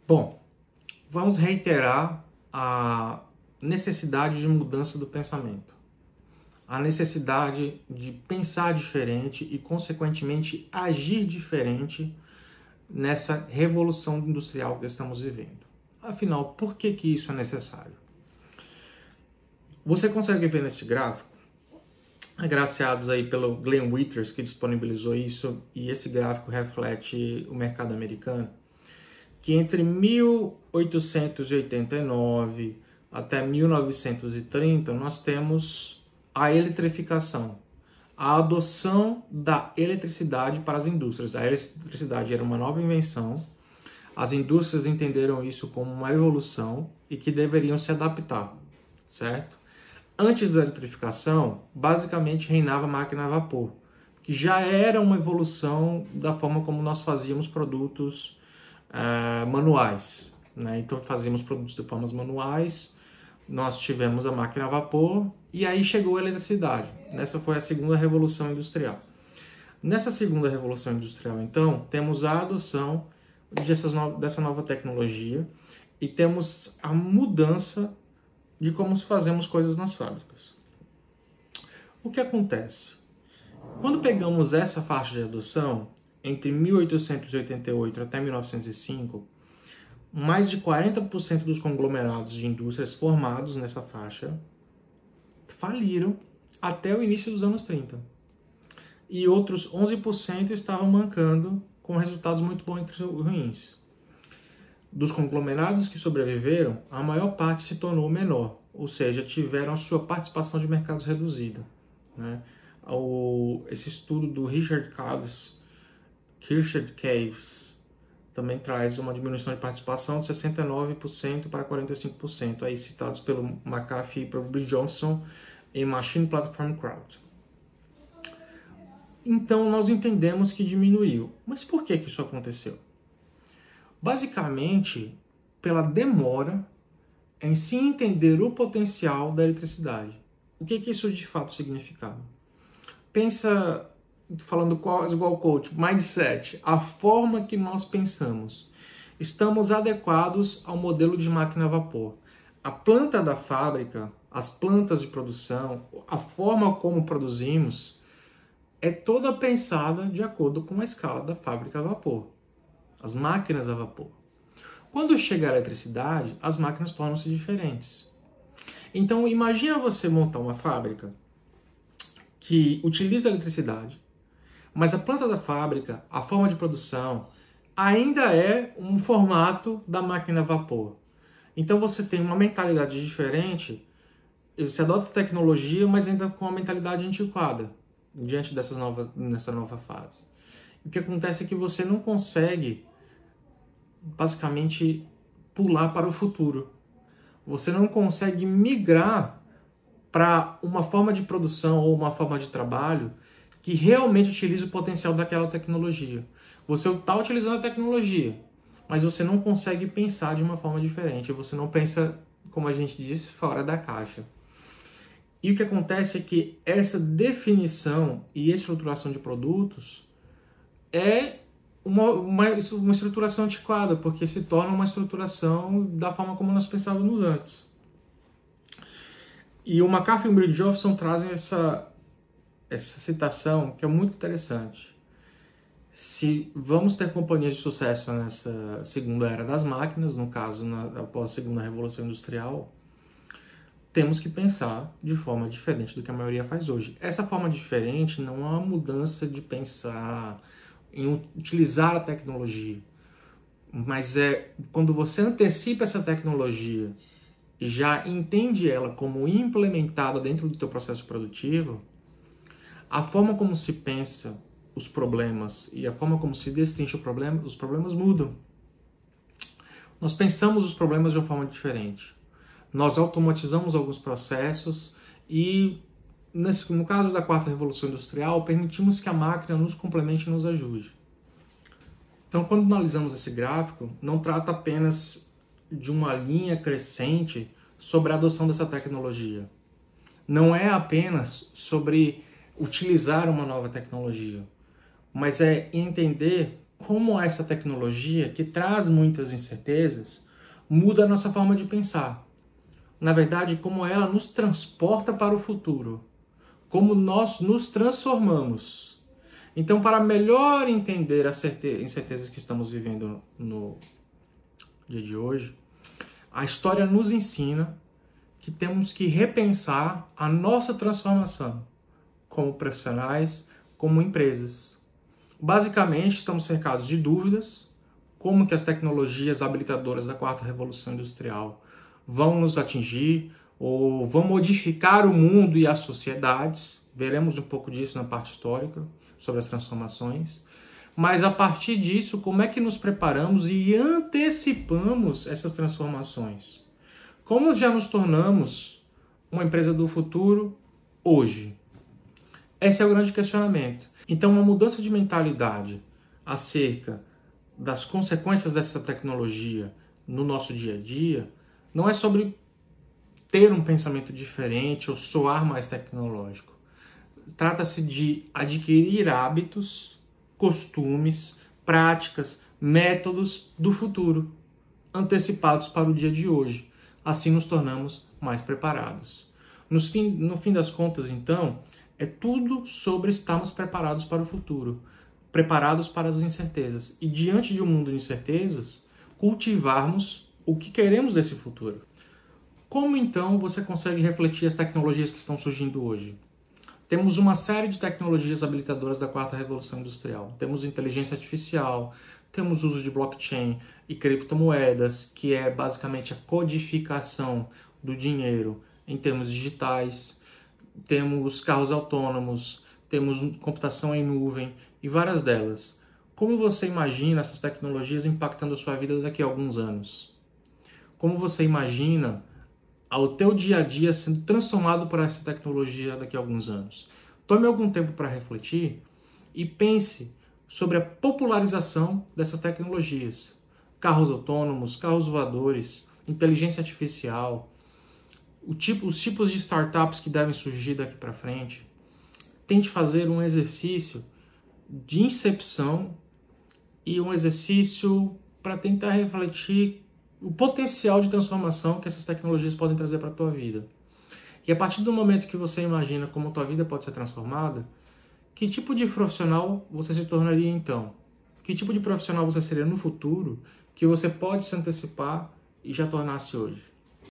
Bom, vamos reiterar a necessidade de mudança do pensamento. A necessidade de pensar diferente e, consequentemente, agir diferente nessa revolução industrial que estamos vivendo. Afinal, por que isso é necessário? Você consegue ver nesse gráfico, agraciados aí pelo Glenn Withers, que disponibilizou isso, e esse gráfico reflete o mercado americano, que entre 1889 até 1930 nós temos a eletrificação, a adoção da eletricidade para as indústrias. A eletricidade era uma nova invenção, as indústrias entenderam isso como uma evolução e que deveriam se adaptar, certo? Antes da eletrificação, basicamente reinava a máquina a vapor, que já era uma evolução da forma como nós fazíamos produtos manuais, né? Então fazíamos produtos de formas manuais, nós tivemos a máquina a vapor e aí chegou a eletricidade. Essa foi a segunda revolução industrial. Nessa segunda revolução industrial, então, temos a adoção dessa nova tecnologia e temos a mudança de como fazemos coisas nas fábricas. O que acontece? Quando pegamos essa faixa de adoção, entre 1888 até 1905, mais de 40% dos conglomerados de indústrias formados nessa faixa faliram até o início dos anos 30. E outros 11% estavam mancando com resultados muito bons entre ruins. Dos conglomerados que sobreviveram, a maior parte se tornou menor, ou seja, tiveram a sua participação de mercados reduzida, né? Esse estudo do Richard Caves também traz uma diminuição de participação de 69% para 45%, aí citados pelo McAfee e pelo Bill Johnson em Machine Platform Crowd. Então nós entendemos que diminuiu. Mas por que isso aconteceu? Basicamente, pela demora em se entender o potencial da eletricidade. O que isso de fato significava? Pensa, falando quase igual ao coach, mindset, a forma que nós pensamos. Estamos adequados ao modelo de máquina a vapor. A planta da fábrica, as plantas de produção, a forma como produzimos, é toda pensada de acordo com a escala da fábrica a vapor. As máquinas a vapor. Quando chega a eletricidade, as máquinas tornam-se diferentes. Então, imagina você montar uma fábrica que utiliza a eletricidade, mas a planta da fábrica, a forma de produção, ainda é um formato da máquina a vapor. Então você tem uma mentalidade diferente, você adota tecnologia, mas ainda com uma mentalidade antiquada, diante dessa nova fase. O que acontece é que você não consegue, basicamente, pular para o futuro. Você não consegue migrar para uma forma de produção ou uma forma de trabalho que realmente utilize o potencial daquela tecnologia. Você está utilizando a tecnologia, mas você não consegue pensar de uma forma diferente. Você não pensa, como a gente disse, fora da caixa. E o que acontece é que essa definição e estruturação de produtos é uma estruturação antiquada, porque se torna uma estruturação da forma como nós pensávamos antes. E o McAfee e o Bill Johnson trazem essa citação que é muito interessante. Se vamos ter companhias de sucesso nessa segunda era das máquinas, no caso, após a segunda revolução industrial, temos que pensar de forma diferente do que a maioria faz hoje. Essa forma diferente não é uma mudança de pensar em utilizar a tecnologia, mas é quando você antecipa essa tecnologia e já entende ela como implementada dentro do teu processo produtivo, a forma como se pensa os problemas e a forma como se destrincha os problemas mudam. Nós pensamos os problemas de uma forma diferente. Nós automatizamos alguns processos e, no caso da quarta revolução industrial, permitimos que a máquina nos complemente e nos ajude. Então, quando analisamos esse gráfico, não trata apenas de uma linha crescente sobre a adoção dessa tecnologia. Não é apenas sobre utilizar uma nova tecnologia, mas é entender como essa tecnologia, que traz muitas incertezas, muda a nossa forma de pensar. Na verdade, como ela nos transporta para o futuro, como nós nos transformamos. Então, para melhor entender as incertezas que estamos vivendo no dia de hoje, a história nos ensina que temos que repensar a nossa transformação como profissionais, como empresas. Basicamente, estamos cercados de dúvidas, como que as tecnologias habilitadoras da quarta revolução industrial vão nos atingir ou vão modificar o mundo e as sociedades. Veremos um pouco disso na parte histórica, sobre as transformações. Mas a partir disso, como é que nos preparamos e antecipamos essas transformações? Como já nos tornamos uma empresa do futuro hoje? Esse é o grande questionamento. Então, uma mudança de mentalidade acerca das consequências dessa tecnologia no nosso dia a dia não é sobre ter um pensamento diferente ou soar mais tecnológico. Trata-se de adquirir hábitos, costumes, práticas, métodos do futuro, antecipados para o dia de hoje. Assim nos tornamos mais preparados. No fim das contas, então, é tudo sobre estarmos preparados para o futuro, preparados para as incertezas. E diante de um mundo de incertezas, cultivarmos o que queremos desse futuro. Como então você consegue refletir as tecnologias que estão surgindo hoje? Temos uma série de tecnologias habilitadoras da quarta revolução industrial. Temos inteligência artificial, temos uso de blockchain e criptomoedas, que é basicamente a codificação do dinheiro em termos digitais. Temos carros autônomos, temos computação em nuvem e várias delas. Como você imagina essas tecnologias impactando a sua vida daqui a alguns anos? Como você imagina o teu dia a dia sendo transformado por essa tecnologia daqui a alguns anos? Tome algum tempo para refletir e pense sobre a popularização dessas tecnologias. Carros autônomos, carros voadores, inteligência artificial, os tipos de startups que devem surgir daqui para frente. Tente fazer um exercício de incepção e um exercício para tentar refletir o potencial de transformação que essas tecnologias podem trazer para a tua vida. E a partir do momento que você imagina como a tua vida pode ser transformada, que tipo de profissional você se tornaria então? Que tipo de profissional você seria no futuro que você pode se antecipar e já tornar-se hoje?